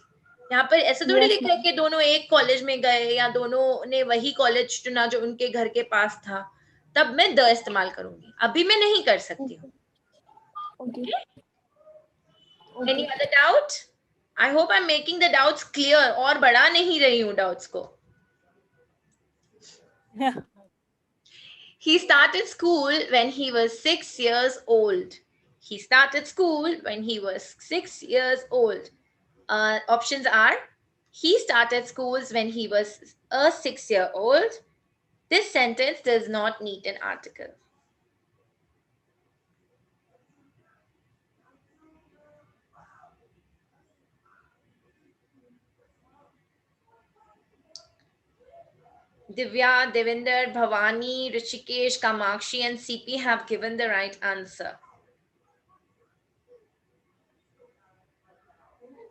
यहाँ पर ऐसे थोड़ी लिखा है कि दोनों एक कॉलेज में गए या दोनों ने वही कॉलेज चुना जो उनके घर के पास था. तब मैं द इस्तेमाल करूंगी, अभी मैं नहीं कर सकती हूँ. Okay. Any other doubt? I hope I'm making the doubts clear और बढ़ा नहीं रही हूँ doubts को. He started school when he was 6 years old. He started school when he was 6 years old. Options are, he started schools when he was a 6-year-old. This sentence does not need an article. Divya, Devinder, Bhavani, Rishikesh, Kamakshi and CP have given the right answer.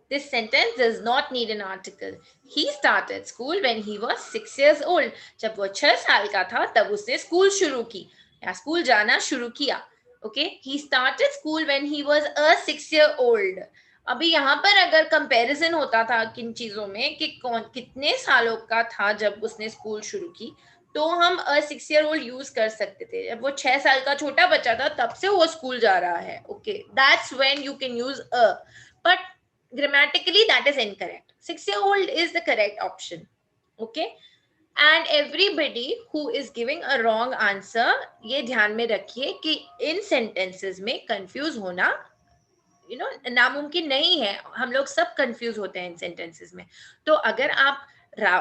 This sentence does not need an article. He started school when he was 6 years old. जब वो 6 साल का था तब उसने school शुरू की या स्कूल जाना शुरू किया. Okay, he started school when he was a 6-year-old. अभी यहाँ पर अगर कंपैरिजन होता था किन चीजों में कि कौन कितने सालों का था जब उसने स्कूल शुरू की तो हम a 6-year-old यूज कर सकते थे. जब वो 6 साल का छोटा बच्चा था तब से वो स्कूल जा रहा है. Okay, that's when you can use a. But grammatically that is incorrect. 6-year-old is the correct option. Okay, and everybody who is giving a wrong answer ये ध्यान में रखिए कि इन sentences में confuse होना नामुमकिन नहीं है. हम लोग सब कंफ्यूज होते हैं इन सेंटेंसेस में. तो अगर आप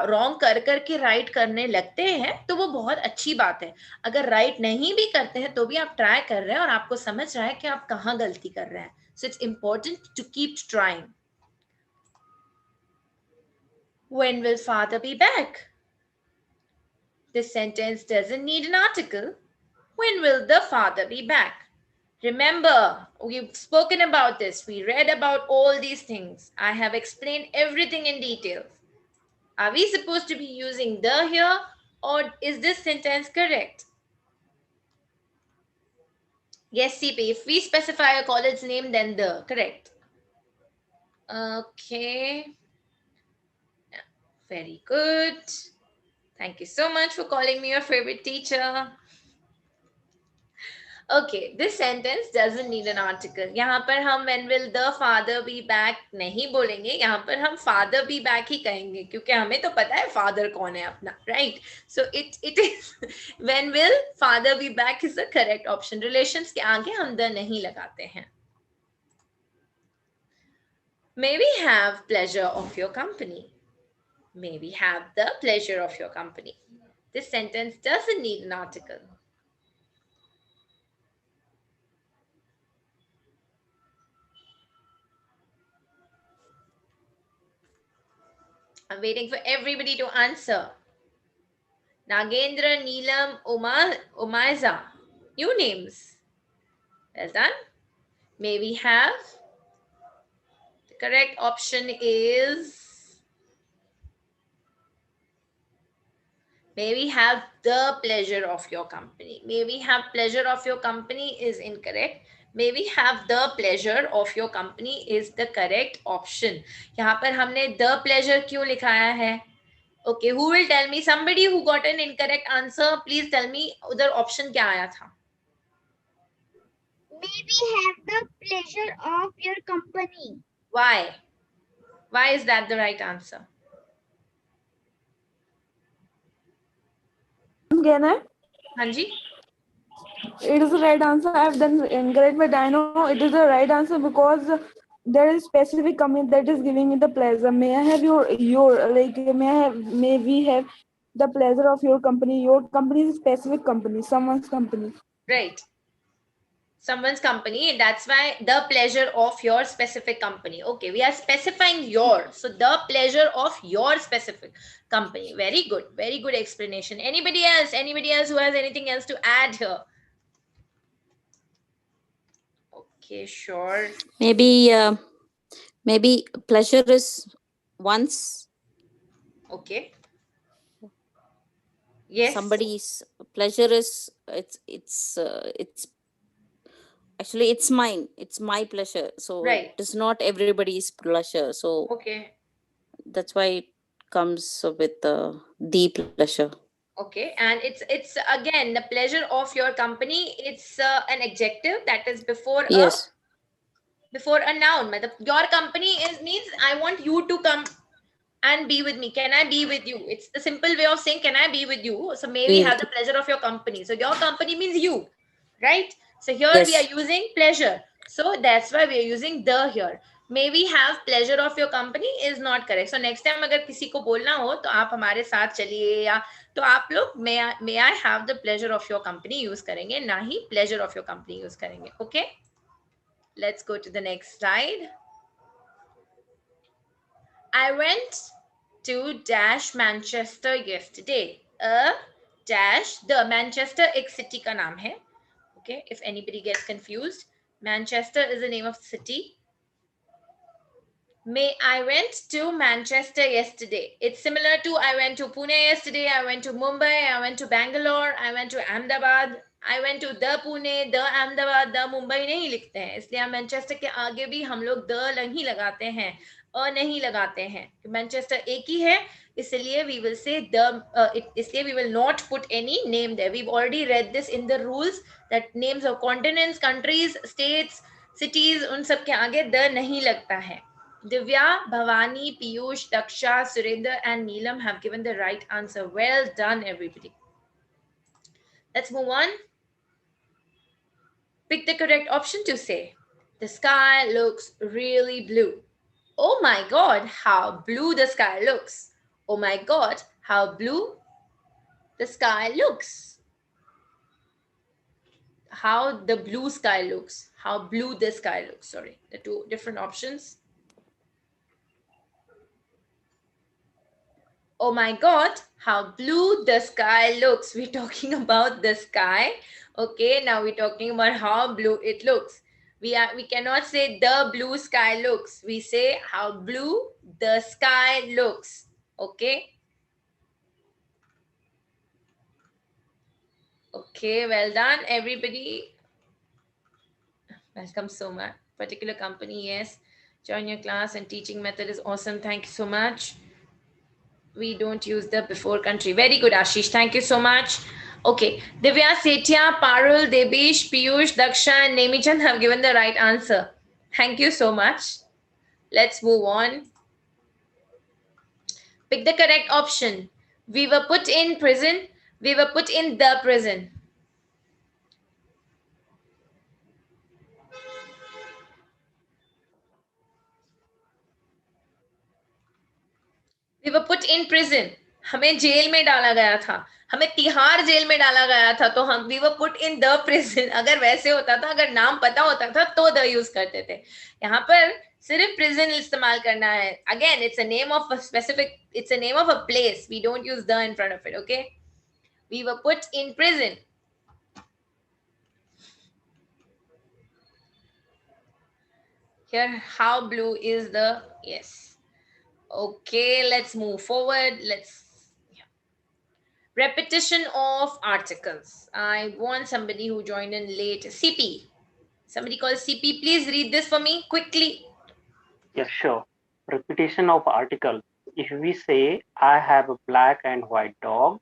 रॉन्ग कर करके राइट करने लगते हैं तो वो बहुत अच्छी बात है. अगर राइट नहीं भी करते हैं तो भी आप ट्राई कर रहे हैं और आपको समझ रहा है कि आप कहाँ गलती कर रहे हैं. So it's important to keep trying. When will father be back? This sentence doesn't need an article. When will the father be back? Remember, we've spoken about this. We read about all these things. I have explained everything in detail. Are we supposed to be using the here or is this sentence correct? Yes, CP. If we specify a college name, then the, correct. Okay. Very good. Thank you so much for calling me your favorite teacher. Okay, this sentence doesn't need an article. यहाँ पर हम when will the father be back नहीं बोलेंगे, यहाँ पर हम father be back ही कहेंगे, क्योंकि हमें तो पता है father कौन है अपना, right? So it is when will father be back is the correct option. Relations के आगे हम the नहीं लगाते हैं. May we have pleasure of your company. May we have the pleasure of your company. This sentence doesn't need an article. I'm waiting for everybody to answer. Nagendra, Neelam, Umaiza. New names. Well done. May we have? The correct option is... May we have the pleasure of your company. May we have pleasure of your company is incorrect. May we have the pleasure of your company is the correct option. यहाँ पर हमने the pleasure क्यों लिखाया है? Okay, who will tell me? Somebody who got an incorrect answer, please tell me उधर option क्या आया था? May we have the pleasure of your company? Why? Why is that the right answer? हाँ जी. It is the right answer. I have done incorrect, but I know it is the right answer because there is specific company that is giving me the pleasure. May I have your like may we have the pleasure of your company? Your company is a specific company, someone's company. Right. Someone's company. That's why the pleasure of your specific company. Okay, we are specifying your. So the pleasure of your specific company. Very good. Very good explanation. Anybody else? Anybody else who has anything else to add here? Okay, sure. Maybe pleasure is once. Okay. Yes. Somebody's pleasure is it's actually it's mine. It's my pleasure. So Right. it is not everybody's pleasure. So Okay. that's why it comes with the pleasure. Okay, and it's again the pleasure of your company. It's an adjective that is before Yes. a noun. मतलब your company is means I want you to come and be with me. Can I be with you? It's the simple way of saying can I be with you. So may we have the pleasure of your company. So your company means you, right? So here we are Yes. using pleasure. So that's why we are using the here. May we have pleasure of your company is not correct. So next time अगर किसी को बोलना हो तो आप हमारे साथ चलिए या तो आप लोग may I have the pleasure of your company use करेंगे, ना ही pleasure of your company use करेंगे. Okay? Let's go to the next slide. I went to dash Manchester yesterday. Dash the Manchester एक city का नाम है. Okay, if anybody gets confused, Manchester is the name of the city. I went to Manchester yesterday. It's similar to I went to Pune yesterday, I went to Mumbai, I went to Bangalore, I went to Ahmedabad, I went to the Pune, the Ahmedabad, the Mumbai नहीं लिखते हैं. इसलिए हम Manchester के आगे भी हम लोग the नहीं लगाते हैं, नहीं लगाते हैं. मैनचेस्टर एक ही है, इसलिए we will say इसलिए we will not put any name there. We've already read this in the rules that names of continents, countries, states, cities उन सब के आगे the नहीं लगता है. Divya, Bhavani, Piyush, Daksha, Surinder, and Neelam have given the right answer. Well done, everybody. Let's move on. Pick the correct option to say. The sky looks really blue. Oh my God, how blue the sky looks. Oh my God, how blue the sky looks. How the blue sky looks. How blue the sky looks. Sorry, the two different options. Oh my God, how blue the sky looks. We're talking about the sky. Okay, now we're talking about how blue it looks. We cannot say the blue sky looks. We say how blue the sky looks. Okay. Okay, well done, everybody. Welcome so much. Particular company, yes. Join your class and teaching method is awesome. Thank you so much. We don't use the before country. Very good, Ashish. Thank you so much. Okay, Divya, Setia, Parul, Debesh, Piyush, Daksha, and Nemichand have given the right answer. Thank you so much. Let's move on. Pick the correct option. We were put in prison. We were put in the prison. We were put in prison. हमें jail में डाला गया था, हमें Tihar jail में डाला गया था, तो हम we were put in the prison. अगर वैसे होता था, अगर नाम पता होता था तो the यूज करते थे. यहाँ पर सिर्फ prison इस्तेमाल करना है. Again, it's a name of a specific, it's a name of a place. We don't use the in front of it. Okay, we were put in prison. Here, how blue is the, yes. Okay, let's move forward. Repetition of articles. I want somebody who joined in late. CP. Somebody called CP. Please read this for me quickly. Yes, sure. Repetition of articles. If we say, I have a black and white dog,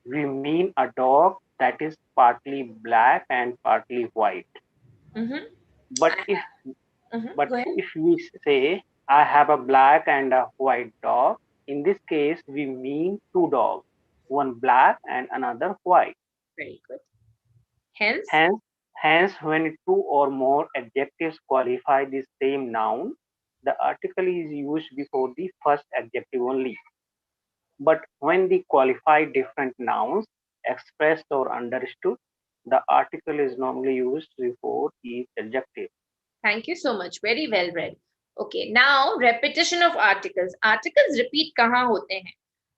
we mean a dog that is partly black and partly white. But if we say, I have a black and a white dog, in this case, we mean two dogs, one black and another white. Very good. Hence, when two or more adjectives qualify the same noun, the article is used before the first adjective only. But when they qualify different nouns, expressed or understood, the article is normally used before each adjective. Thank you so much. Very well read. Okay, now repetition of articles. Articles repeat kahan hote hain?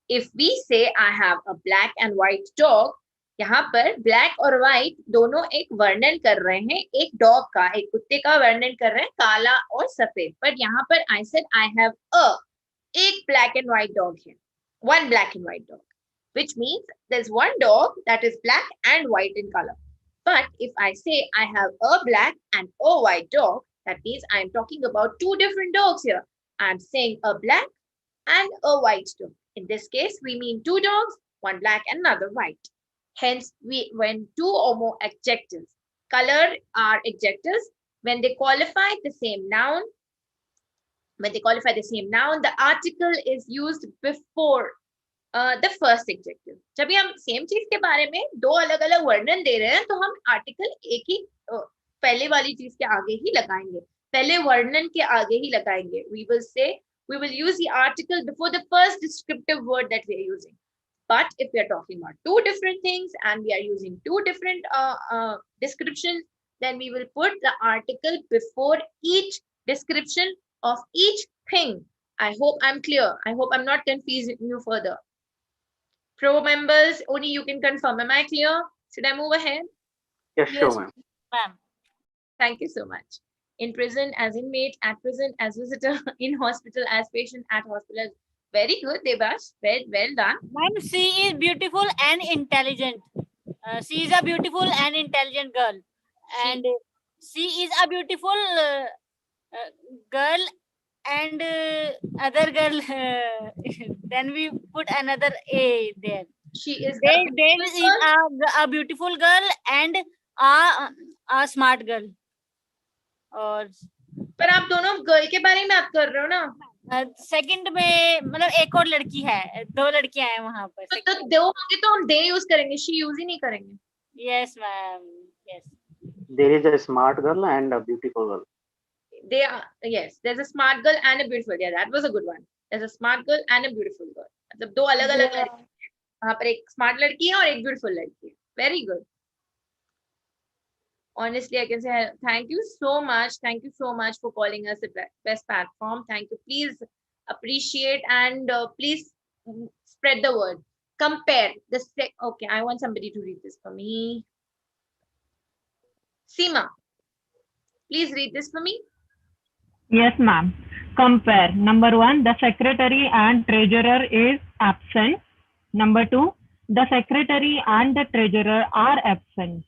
If we say I have a black and white dog, यहाँ पर black और white दोनों एक वर्णन कर रहे हैं, एक dog का, एक कुत्ते का वर्णन कर रहे हैं, काला और सफेद. पर यहाँ पर I said I have a, एक black and white dog है, one black and white dog, which means there's one dog that is black and white in color. But if I say I have a black and a white dog, that means I am talking about two different dogs here. I am saying a black and a white dog. In this case, we mean two dogs, one black and another white. Hence, when two or more adjectives, color are adjectives, when they qualify the same noun, the article is used before the first adjective. जब भी हम same चीज के बारे में दो अलग अलग वर्णन दे रहे हैं, तो हम आर्टिकल एक ही पहले वाली चीज के आगे ही लगाएंगे, पहले वर्णन के आगे ही लगाएंगे. We will use the article before the first descriptive word that we are using. But if we are talking about two different things and we are using two different descriptions, then we will put the article before each description of each thing. I hope I'm clear. I hope I'm not confusing you further. Pro members, only you can confirm. Am I clear? Should I move ahead? Yes, sure, ma'am. Thank you so much. In prison as inmate, at prison as visitor, in hospital as patient, at hospital. Very good, Debash. Well done. Ma'am, she is beautiful and intelligent. She is a beautiful and intelligent girl. And she is a beautiful girl and other girl. Then we put another A there. She is there is a beautiful girl and a smart girl. और पर आप दोनों girl के बारे में बात कर रहे हो ना? सेकंड में मतलब एक और लड़की है, दो लड़कियां हैं वहां पर. तो दो होंगे तो हम दे यूज करेंगे, शी यूज ही नहीं करेंगे. Yes, ma'am. Yes. There is a smart girl and a beautiful girl. They are, yes, there's a smart girl and a beautiful. Yeah, that was a good one. There's a smart girl and a beautiful girl. मतलब दो अलग अलग लड़की हैं. वहां पर एक smart लड़की है और एक ब्यूटीफुल लड़की है. Very good. Honestly, I can say thank you so much. Thank you so much for calling us the best platform. Thank you. Please appreciate and please spread the word. Compare the okay, I want somebody to read this for me. Seema, please read this for me. Yes, ma'am. Compare. Number 1, the secretary and treasurer is absent. Number 2, the secretary and the treasurer are absent.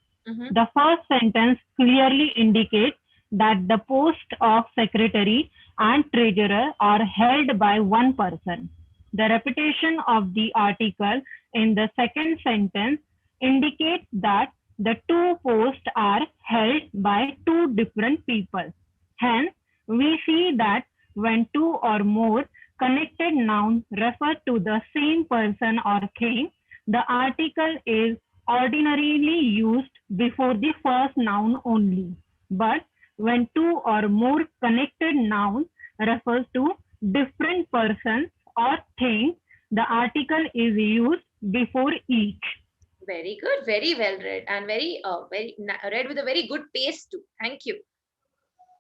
The first sentence clearly indicates that the post of secretary and treasurer are held by one person. The repetition of the article in the second sentence indicates that the two posts are held by two different people. Hence, we see that when two or more connected nouns refer to the same person or thing, the article is ordinarily used before the first noun only. But when two or more connected nouns refers to different persons or things, the article is used before each. Very good, very well read, and read with a very good pace too. Thank you.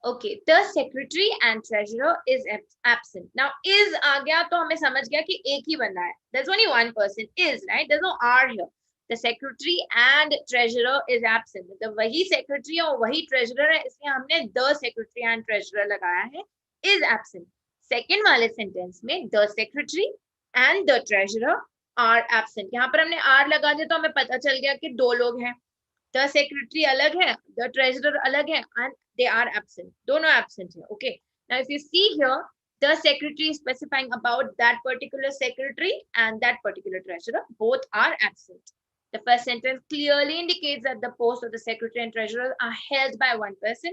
Okay, the secretary and treasurer is absent. Now, is आ गया तो हमें समझ गया कि एक ही बंदा है. There's only one person, is, right? There's no R here. The secretary and treasurer is absent. मतलब वही secretary और वही treasurer है, इसलिए हमने the secretary and treasurer लगाया है. Is absent. Second वाले sentence में the secretary and the treasurer are absent. यहाँ पर हमने R लगा दिया तो हमें पता चल गया कि दो लोग हैं. The secretary अलग है, the treasurer अलग है, and they are absent. दोनों absent है. Okay. Now, if you see here, the secretary is specifying about that particular secretary and that particular treasurer. Both are absent. The first sentence clearly indicates that the post of the secretary and treasurer are held by one person.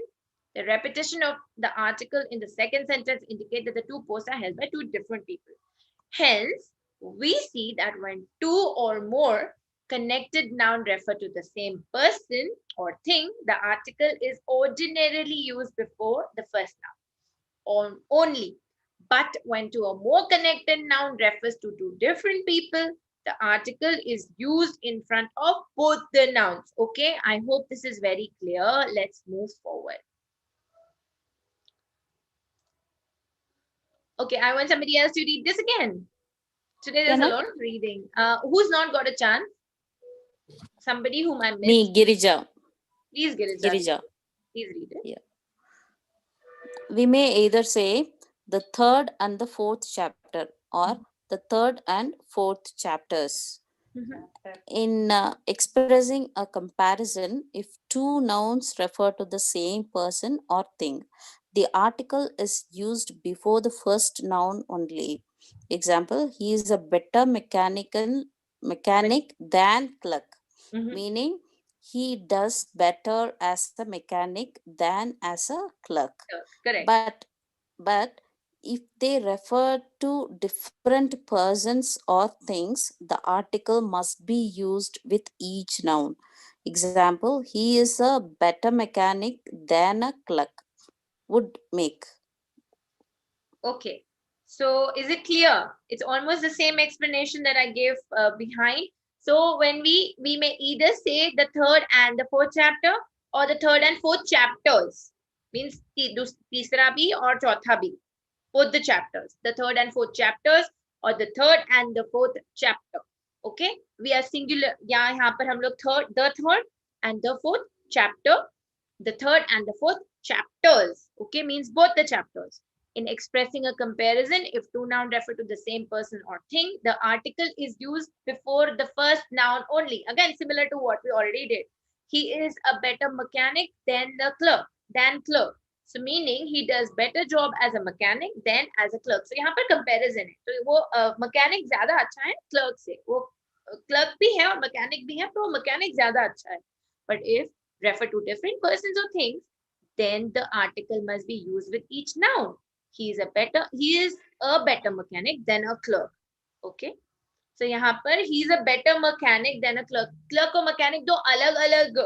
The repetition of the article in the second sentence indicates that the two posts are held by two different people. Hence, we see that when two or more connected noun refer to the same person or thing, the article is ordinarily used before the first noun only. But when two or more connected noun refers to two different people, the article is used in front of both the nouns. Okay, I hope this is very clear. Let's move forward. Okay, I want somebody else to read this again. Today there's a lot of reading. Who's not got a chance? Somebody whom I missed. Me, Girija. Please, Girija. Girija. Please read it. Yeah. We may either say the third and the fourth chapter or the third and fourth chapters. In expressing a comparison, if two nouns refer to the same person or thing, the article is used before the first noun only. Example, he is a better mechanic than clerk, meaning he does better as a mechanic than as a clerk. Correct. But if they refer to different persons or things, the article must be used with each noun. Example, he is a better mechanic than a clerk would make. Okay. So is it clear? It's almost the same explanation that I gave behind. So when we may either say the third and the fourth chapter or the third and fourth chapters. Means तीसरा भी और चौथा भी. Both the chapters, the third and fourth chapters or the third and the fourth chapter. Okay, we are singular. यहाँ पर हम लोग the third and the fourth chapter, the third and the fourth chapters. Okay, means both the chapters. In expressing a comparison, if two nouns refer to the same person or thing, the article is used before the first noun only. Again, similar to what we already did. He is a better mechanic than the clerk. So meaning he does better job as a mechanic than as a clerk. So यहाँ पर comparison है. तो वो mechanic ज़्यादा अच्छा है clerk से. वो clerk भी है और mechanic भी है, तो वो mechanic ज़्यादा अच्छा है. But if refer to different persons or things, then the article must be used with each noun. He is a better mechanic than a clerk. Okay. So यहाँ पर he is a better mechanic than a clerk. Clerk और mechanic दो अलग-अलग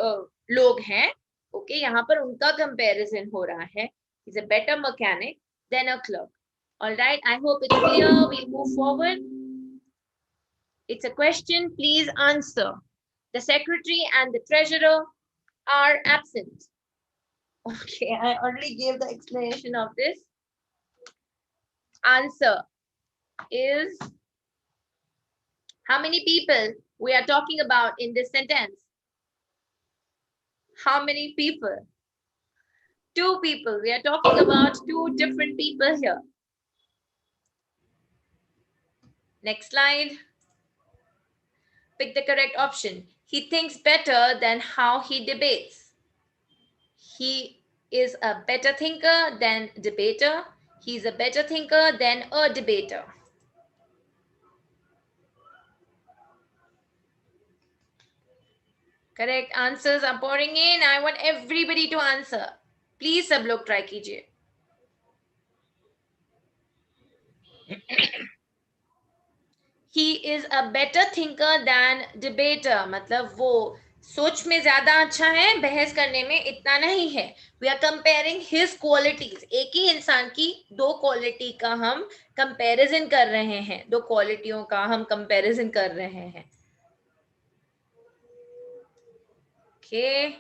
लोग हैं. Okay, यहाँ पर उनका comparison हो रहा है. He's a better mechanic than a clerk. All right, I hope it's clear. We'll move forward. It's a question. Please answer. The secretary and the treasurer are absent. Okay, I already gave the explanation of this. Answer is how many people we are talking about in this sentence? How many people? Two people. We are talking about two different people here. Next slide. Pick the correct option. He thinks better than how he debates. He is a better thinker than debater. He's a better thinker than a debater. Correct answers are pouring in. I want everybody to answer. Please सब लोग try कीजिए. He is a better thinker than debater. मतलब वो सोच में ज्यादा अच्छा है, बहस करने में इतना नहीं है. We are comparing his qualities. एक ही इंसान की दो क्वालिटी का हम कंपैरिजन कर रहे हैं, दो क्वालिटियों का हम कंपैरिजन कर रहे हैं. Okay.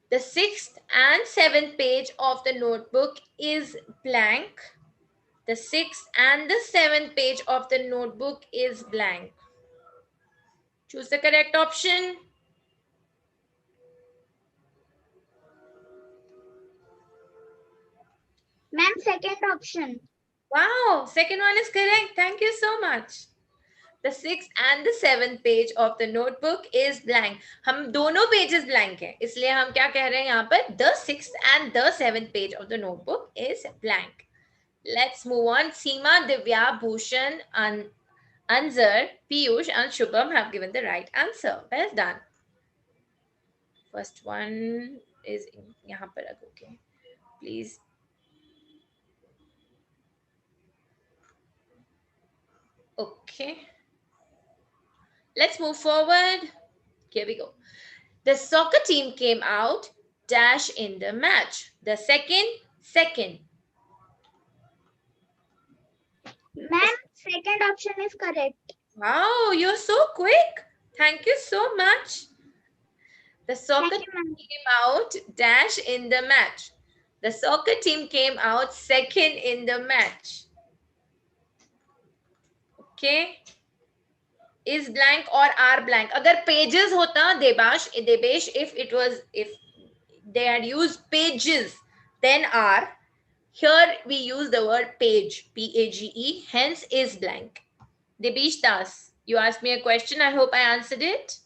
The 6th and 7th page of the notebook is blank. The 6th and the 7th page of the notebook is blank. Choose the correct option. Ma'am, second option. Wow, second one is correct. Thank you so much. The 6th and the 7th page of the notebook is blank. हम दोनों pages blank हैं, इसलिए हम क्या कह रहे हैं यहाँ पर? The 6th and the 7th page of the notebook is blank. Let's move on. Seema, Divya, Bhushan, Anzar, Piyush and Shubham have given the right answer. Well done. First one is यहाँ पर. Okay, please. Okay. Let's move forward. Here we go. The soccer team came out dash in the match. The second. Ma'am, second option is correct. Wow, you're so quick. Thank you so much. The soccer team came out dash in the match. The soccer team came out second in the match. Okay. Is blank or are blank. Agar pages hota, Debesh, if they had used pages, then are. Here we use the word page, P-A-G-E, hence is blank. Debesh Das, you asked me a question. I hope I answered it.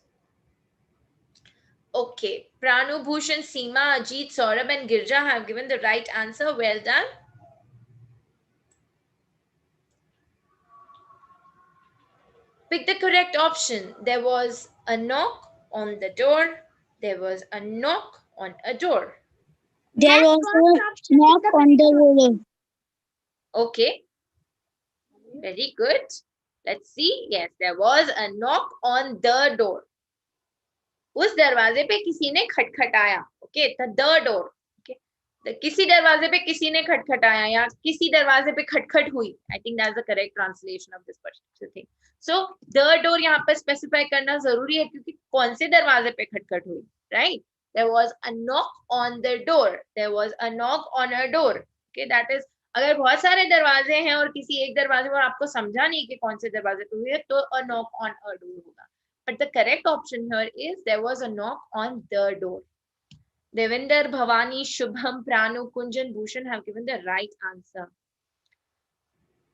Okay. Pranu, Bhushan, Seema, Ajit, Saurabh and Girja have given the right answer. Well done. Pick the correct option. There was a knock on the door. There was a knock on a door. There was a knock on the door. Okay. Very good. Let's see. Yes, there was a knock on the door. उस दरवाजे पे किसी ने खटखटाया. Okay, the door. Okay. किसी दरवाजे पे किसी ने खटखटाया या किसी दरवाजे पे खटखट हुई. I think that's the correct translation of this particular thing. So the door यहाँ पर specify करना जरूरी है क्योंकि कौन से दरवाजे पे खटखट हुई. Right? There was a knock on the door. There was a knock on a door. Okay, that is अगर बहुत सारे दरवाजे हैं और किसी एक दरवाजे पर आपको समझा नहीं कि कौन से दरवाजे पे हुई है तो a knock on a door होगा. But the correct option here is there was a knock on the door. Devinder, Bhavani, Shubham, Pranu, Kunjan, Bhushan have given the right answer.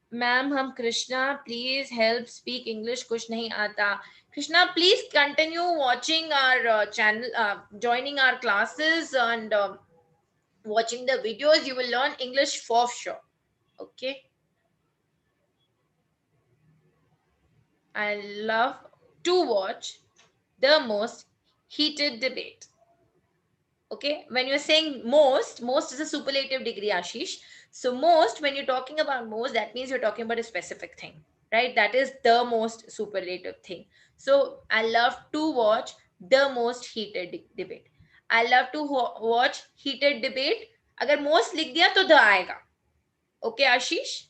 Ma'am, हम Krishna, please help speak English. कुछ नहीं आता. Krishna, please continue watching our channel, joining our classes and watching the videos. You will learn English for sure. Okay. I love to watch the most heated debate. Okay, when you're saying most is a superlative degree, Ashish. So most, when you're talking about most, that means you're talking about a specific thing, right? That is the most superlative thing. So I love to watch the most heated debate. I love to watch heated debate. अगर most लिख दिया तो the आएगा. Okay, Ashish?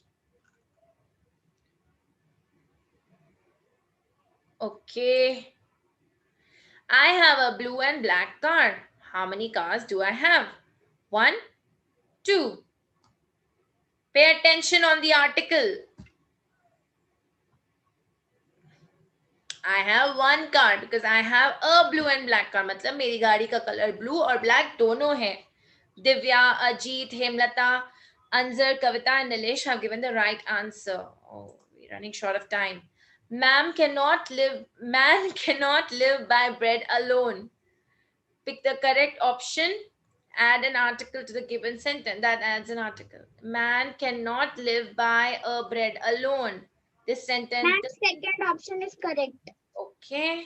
Okay. I have a blue and black car. How many cars do I have? 1, 2. Pay attention on the article. I have one car because I have a blue and black car. मतलब मेरी गाड़ी का colour blue और black दोनों है. Divya, Ajit, Hemlata, Anzar, Kavita and Nilesh have given the right answer. Oh, we're running short of time. Man cannot live by bread alone. Pick the correct option. Add an article to the given sentence. That adds an article. Man cannot live by a bread alone. This sentence. Ma'am, second option is correct. Okay.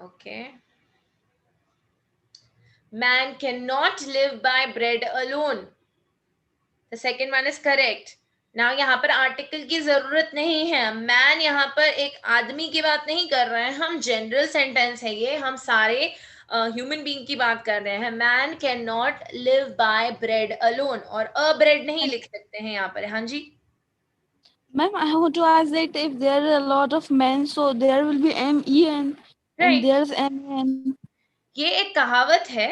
Okay. Man cannot live by bread alone. The second one is correct. Now यहाँ पर article की जरूरत नहीं है. Man यहाँ पर एक आदमी की बात नहीं कर रहे हैं हम. जनरल सेंटेंस है ये. हम सारे ह्यूमन बीइंग की बात कर रहे हैं. Man can not live by bread alone. और अ ब्रेड नहीं लिख सकते हैं यहाँ पर. हाँ जी. Ma'am, I want to ask that if there are a lot of men, so there will be MEN and Right. there's MN. ये एक कहावत है.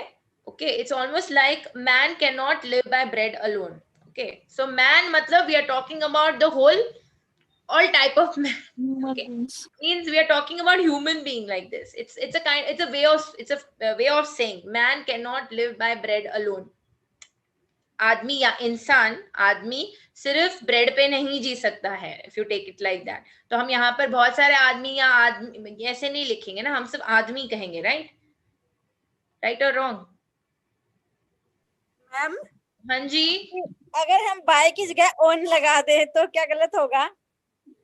Okay, it's almost like man cannot live by bread alone. Okay, so man मतलब we are talking about the whole, all type of man. Okay, means we are talking about human being like this. It's a kind, it's a way of, it's a way of saying man cannot live by bread alone. आदमी या इंसान, आदमी सिर्फ bread पे नहीं जी सकता है. If you take it like that, तो हम यहाँ पर बहुत सारे आदमी या आदमी ऐसे नहीं लिखेंगे ना. हम सिर्फ आदमी कहेंगे. राइट? राइट और रॉन्ग? मैम हाँ जी. अगर हम बाय की जगह ऑन लगा दे तो क्या गलत होगा?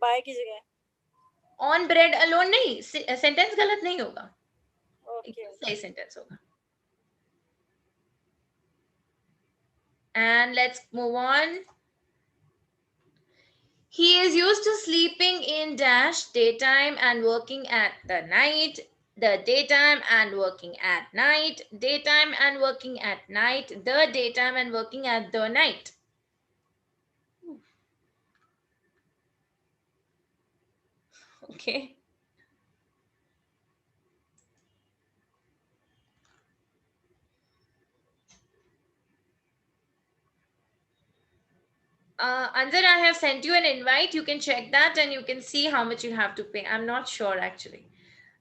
बाय की जगह ऑन ब्रेड अलोन नहीं, सेंटेंस गलत नहीं होगा. सही सेंटेंस होगा. And let's move on. He is used to sleeping in dash daytime and working at the night. The daytime and working at night. Daytime and working at night. The daytime and working at the night. Okay. Anzar, I have sent you an invite. You can check that and you can see how much you have to pay. I'm not sure actually.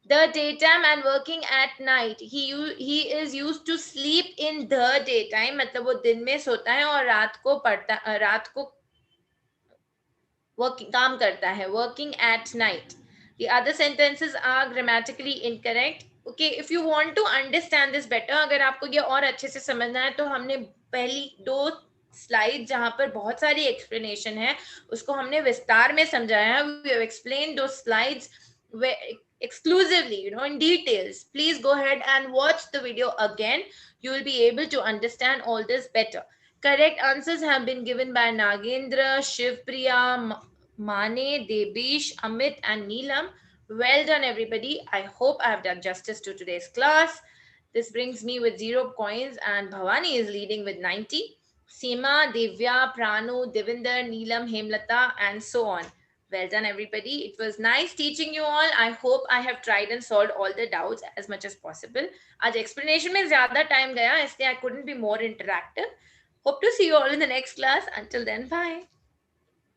The daytime and working at night. He is used to sleep in the daytime. मतलब वो दिन में सोता है और रात को working काम करता है. Working at night. The other sentences are grammatically incorrect. Okay, if you want to understand this better, अगर आपको ये और अच्छे से समझना है तो हमने पहली 2 स्लाइड जहां पर बहुत सारी एक्सप्लेनेशन है उसको हमने विस्तार में समझाया है. We have explained those slides exclusively, in details. Please go ahead and watch the video again. You will be able to understand all this better. Correct answers have been given by Nagendra, Shivpriya, Mane, Debish, Amit, and Neelam. Well done, everybody. I hope I have done justice to today's class. This brings me with 0 points, and Bhavani is leading with 90. Seema, Divya, Pranu, Devinder, Neelam, Hemlata, and so on. Well done, everybody. It was nice teaching you all. I hope I have tried and solved all the doubts as much as possible. आज explanation में ज़्यादा time गया, इसलिए I couldn't be more interactive. Hope to see you all in the next class. Until then, bye.